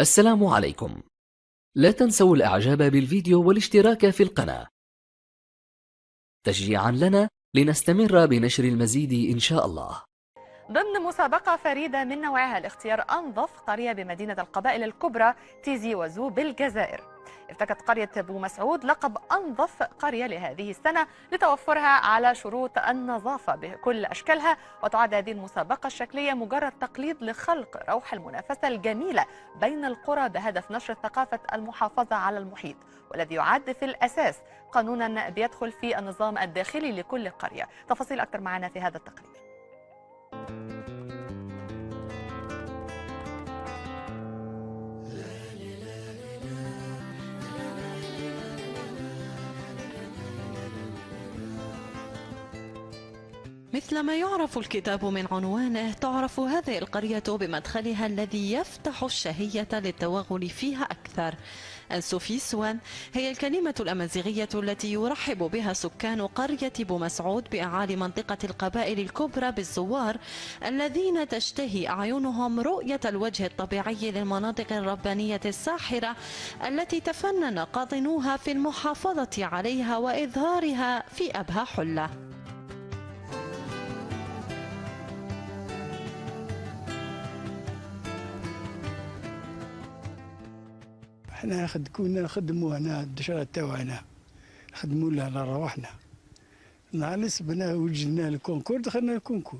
السلام عليكم. لا تنسوا الإعجاب بالفيديو والاشتراك في القناة تشجيعا لنا لنستمر بنشر المزيد إن شاء الله. ضمن مسابقة فريدة من نوعها لاختيار أنظف قرية بمدينة القبائل الكبرى تيزي وزو بالجزائر، ارتكت قرية بو مسعود لقب أنظف قرية لهذه السنة لتوفرها على شروط النظافة بكل أشكالها. وتعد هذه المسابقة الشكلية مجرد تقليد لخلق روح المنافسة الجميلة بين القرى بهدف نشر ثقافة المحافظة على المحيط، والذي يعد في الأساس قانونا بيدخل في النظام الداخلي لكل قرية. تفاصيل أكثر معنا في هذا التقرير. مثل ما يعرف الكتاب من عنوانه، تعرف هذه القرية بمدخلها الذي يفتح الشهية للتوغل فيها أكثر. أنسوفيسوان هي الكلمة الأمازيغية التي يرحب بها سكان قرية بو مسعود بأعالي منطقة القبائل الكبرى بالزوار الذين تشتهي أعينهم رؤية الوجه الطبيعي للمناطق الربانية الساحرة التي تفنن قاطنوها في المحافظة عليها وإظهارها في أبهى حلة. احنا كنا نخدموا هنا الدشرة تاعنا نخدموا لها على رواحنا، نهار نسبنا وجدنا الكونكور دخلنا الكونكور.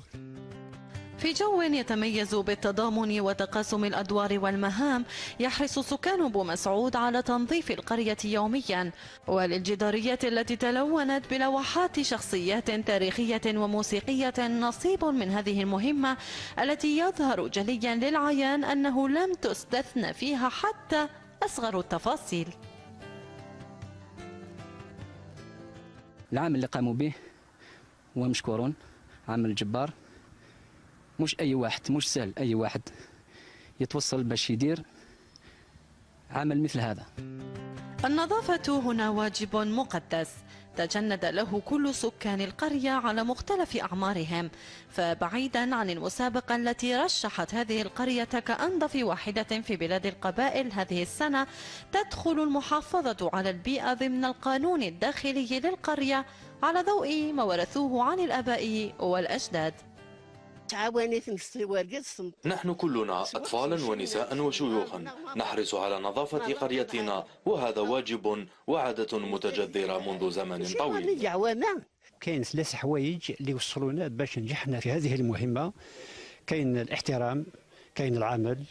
في جو يتميز بالتضامن وتقاسم الأدوار والمهام، يحرص سكان بو مسعود على تنظيف القرية يوميا، وللجداريات التي تلونت بلوحات شخصيات تاريخية وموسيقية نصيب من هذه المهمة التي يظهر جليا للعيان أنه لم تستثنى فيها حتى أصغر التفاصيل. العمل اللي قاموا به هو مشكورون، عمل جبار، مش أي واحد، مش سهل أي واحد يتوصل باش يدير عمل مثل هذا. النظافة هنا واجب مقدس تجند له كل سكان القرية على مختلف أعمارهم، فبعيدا عن المسابقة التي رشحت هذه القرية كأنظف واحدة في بلاد القبائل هذه السنة، تدخل المحافظة على البيئة ضمن القانون الداخلي للقرية على ضوء ما ورثوه عن الآباء والأجداد. نحن كلنا أطفالا ونساء وشيوخا نحرص على نظافة قريتنا، وهذا واجب وعادة متجذرة منذ زمن طويل. كاين 3 حوايج اللي وصلونا باش نجحنا في هذه المهمة، كاين الاحترام، كاين العمل،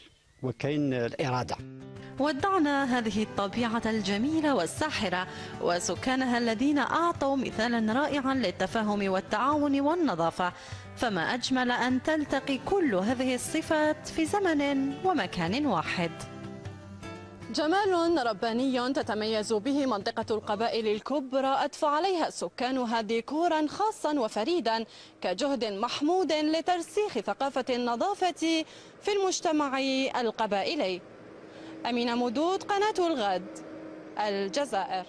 وكاين الإرادة. ودعنا هذه الطبيعة الجميلة والساحرة وسكانها الذين أعطوا مثالا رائعا للتفاهم والتعاون والنظافة، فما أجمل أن تلتقي كل هذه الصفات في زمن ومكان واحد. جمال رباني تتميز به منطقة القبائل الكبرى أضفى عليها سكانها ديكورا خاصا وفريدا كجهد محمود لترسيخ ثقافة النظافة في المجتمع القبائلي. أمينة مدود، قناة الغد، الجزائر.